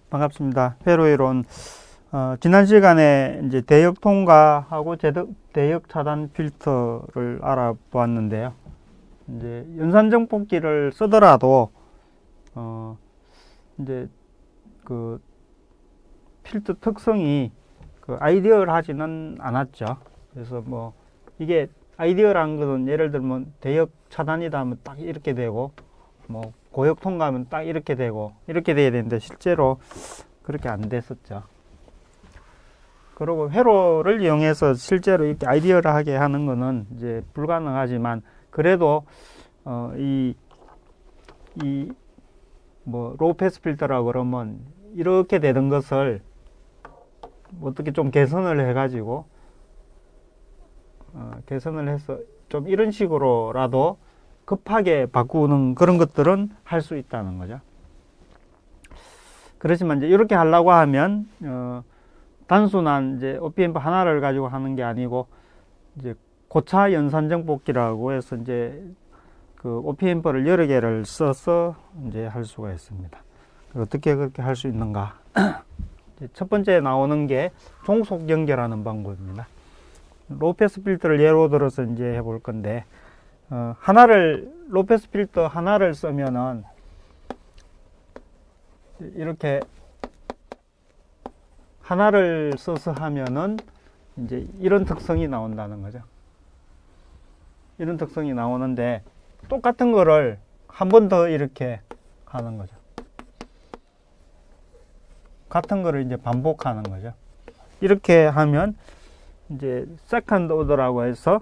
반갑습니다. 회로이론. 지난 시간에 이제 대역 통과하고 대역 차단 필터를 알아보았는데요. 이제 연산정폭기를 쓰더라도, 이제 그 필터 특성이 아이디얼하지는 않았죠. 그래서 뭐, 이게 아이디얼한 것은 예를 들면 대역 차단이다 하면 딱 이렇게 되고, 뭐, 고역 통과하면 딱 이렇게 되고, 이렇게 돼야 되는데, 실제로 그렇게 안 됐었죠. 그리고 회로를 이용해서 실제로 이렇게 아이디얼하게 하는 거는 이제 불가능하지만, 그래도, 로우 패스 필터라고 그러면, 이렇게 되던 것을 어떻게 좀 개선을 해가지고, 개선을 해서 좀 이런 식으로라도 급하게 바꾸는 그런 것들은 할 수 있다는 거죠. 그렇지만 이제 이렇게 하려고 하면, 단순한 이제 OPMP 하나를 가지고 하는 게 아니고, 이제 고차 연산정폭기라고 해서 이제 그 OPMP를 여러 개를 써서 이제 할 수가 있습니다. 어떻게 그렇게 할 수 있는가? 첫 번째 나오는 게 종속 연결하는 방법입니다. 로우패스 필터를 예로 들어서 이제 해볼 건데, 로우패스 필터 하나를 쓰면은, 이렇게, 하나를 써서 하면은, 이제 이런 특성이 나온다는 거죠. 이런 특성이 나오는데, 똑같은 거를 한 번 더 이렇게 하는 거죠. 같은 거를 이제 반복하는 거죠. 이렇게 하면, 이제 세컨드 오더라고 해서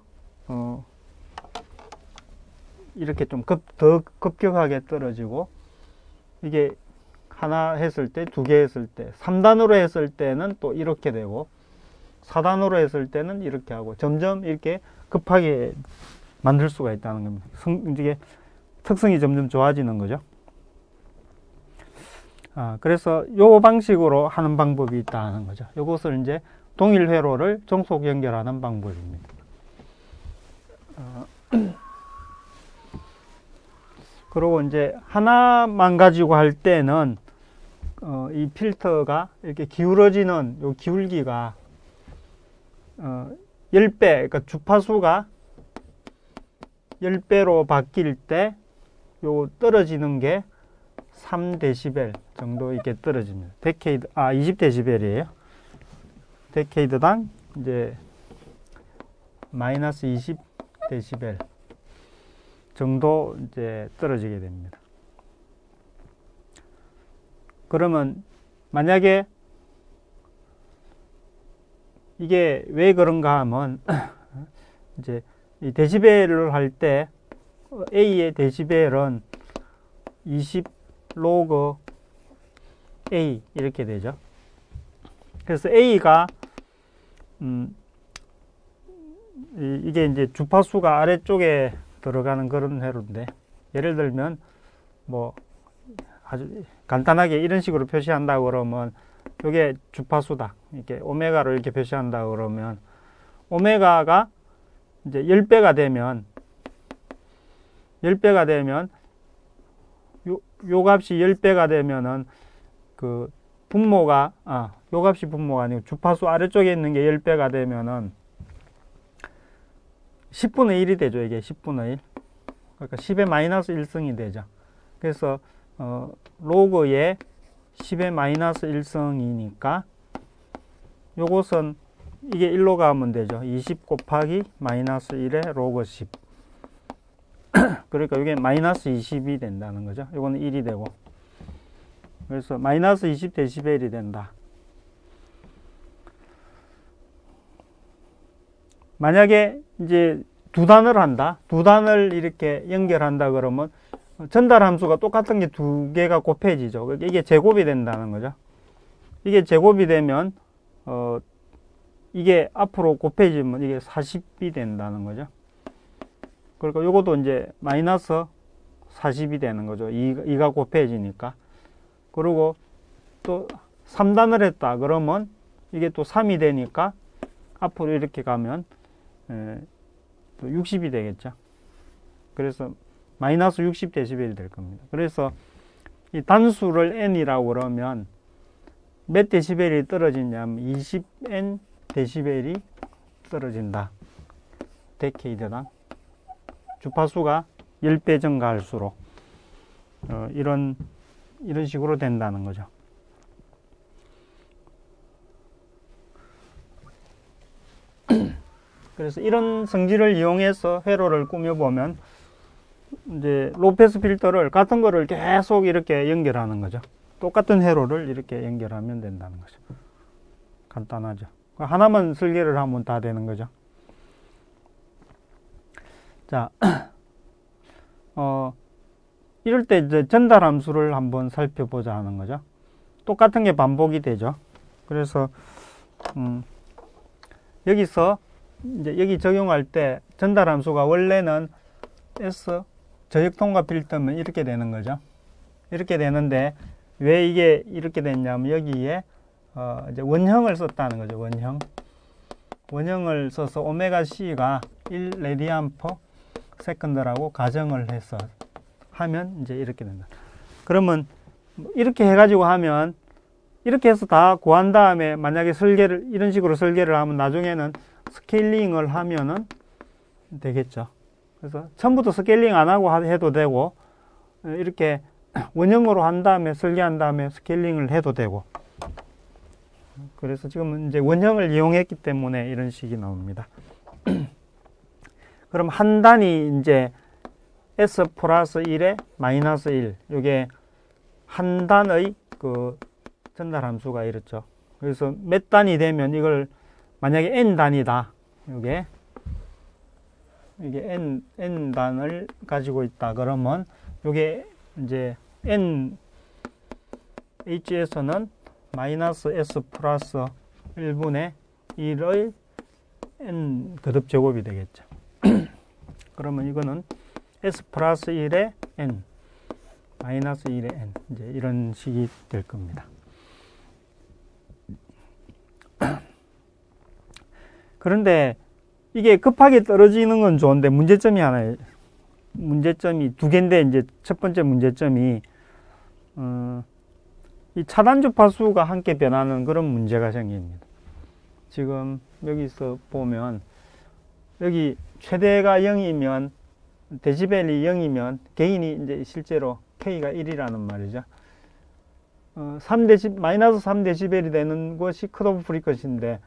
이렇게 좀 더 급격하게 떨어지고, 이게 하나 했을 때, 두 개 했을 때, 3단으로 했을 때는 또 이렇게 되고, 4단으로 했을 때는 이렇게 하고, 점점 이렇게 급하게 만들 수가 있다는 겁니다. 이게 특성이 점점 좋아지는 거죠. 그래서 요 방식으로 하는 방법이 있다는 거죠. 요것을 이제 동일 회로를 종속 연결하는 방법입니다. 그리고 이제 하나만 가지고 할 때는 이 필터가 이렇게 기울어지는 요 기울기가 10배, 그러니까 주파수가 10배로 바뀔 때 요 떨어지는 게 3dB 정도 이렇게 떨어집니다. 20dB이에요. 데케이드당 이제 마이너스 20dB 정도 이제 떨어지게 됩니다. 그러면 만약에 이게 왜 그런가 하면 이제 이 데시벨을 할 때 A의 데시벨은 20 로그 A 이렇게 되죠. 그래서 A가 이게 이제 주파수가 아래쪽에 들어가는 그런 회로인데, 예를 들면 뭐 아주 간단하게 이런 식으로 표시한다 그러면 이게 주파수다, 이렇게 오메가로 이렇게 표시한다 그러면, 오메가가 이제 10배가 되면 요 값이 10배가 되면은 그 분모가 요 값이 분모가 아니고 주파수 아래쪽에 있는 게 10배가 되면은 10분의 1이 되죠. 이게 10분의 1. 그러니까 10의 마이너스 1승이 되죠. 그래서 로그의 10의 마이너스 1승이니까 요것은 이게 1로 가면 되죠. 20 곱하기 마이너스 1의 로그 10. 그러니까 이게 마이너스 20이 된다는 거죠. 이거는 1이 되고. 그래서 마이너스 20dB이 된다. 만약에 이제 두 단을 이렇게 연결한다 그러면 전달 함수가 똑같은 게 두 개가 곱해지죠. 이게 제곱이 된다는 거죠. 이게 제곱이 되면 이게 앞으로 곱해지면 이게 40이 된다는 거죠. 그러니까 요것도 이제 마이너스 40이 되는 거죠. 2가 곱해지니까. 그리고 또 3단을 했다 그러면 이게 또 3이 되니까 앞으로 이렇게 가면 또 60이 되겠죠. 그래서 마이너스 60dB이 될 겁니다. 그래서 이 단수를 n이라고 그러면 몇 데시벨이 떨어지냐면 20N 데시벨이 떨어진다. 데케이드당. 주파수가 10배 증가할수록 이런 식으로 된다는 거죠. 그래서 이런 성질을 이용해서 회로를 꾸며보면 이제 로페스 필터를 같은 거를 계속 이렇게 연결하는 거죠. 똑같은 회로를 이렇게 연결하면 된다는 거죠. 간단하죠. 하나만 설계를 하면 다 되는 거죠. 자, 이럴 때 이제 전달 함수를 한번 살펴보자 하는 거죠. 똑같은 게 반복이 되죠. 그래서 여기서 이제 여기 적용할 때 전달 함수가 원래는 S 저역 통과 필터면 이렇게 되는 거죠. 이렇게 되는데 왜 이게 이렇게 됐냐면 여기에 이제 원형을 썼다는 거죠. 원형을 써서 오메가 C가 1 레디안 퍼 세컨드라고 가정을 해서 하면 이제 이렇게 된다. 그러면 이렇게 해가지고 하면 이렇게 해서 다 구한 다음에 만약에 설계를 이런 식으로 설계를 하면 나중에는 스케일링을 하면은 되겠죠. 그래서 처음부터 스케일링 안 하고 해도 되고 이렇게 원형으로 한 다음에 설계한 다음에 스케일링을 해도 되고. 그래서 지금은 이제 원형을 이용했기 때문에 이런 식이 나옵니다. 그럼 한 단이 이제 S 플러스 1에 마이너스 1. 이게 한 단의 그 전달 함수가 이렇죠. 그래서 몇 단이 되면 이걸 만약에 n 단이다. 이게 n 단을 가지고 있다. 그러면 이게 이제 n h에서는 마이너스 s 플러스 1분의 1의 n 거듭 제곱이 되겠죠. 그러면 이거는 s 플러스 1의 n 마이너스 1의 n 이제 이런 식이 될 겁니다. 그런데 이게 급하게 떨어지는 건 좋은데 문제점이 하나, 문제점이 두 개인데 이제 첫 번째 문제점이 이 차단 주파수가 함께 변하는 그런 문제가 생깁니다. 지금 여기서 보면 여기 최대가 0이면 데시벨이 0이면 게인이 이제 실제로 K가 1이라는 말이죠. 마이너스 3데시벨이 되는 것이 컷오프 프리퀀시인데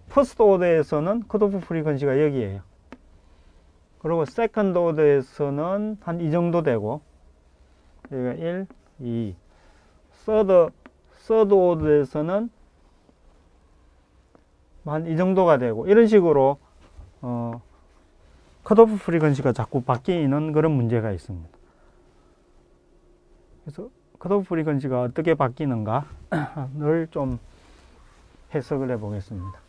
퍼스트 오더에서는 컷오프 프리퀀시가 여기에요. 그리고 세컨드 오더에서는 한 이 정도 되고 여기가 1, 2 서드 오더에서는 한 이 정도가 되고 이런 식으로 컷오프 프리퀀시가 자꾸 바뀌는 그런 문제가 있습니다. 그래서 컷오프 프리퀀시가 어떻게 바뀌는가를 좀 해석을 해 보겠습니다.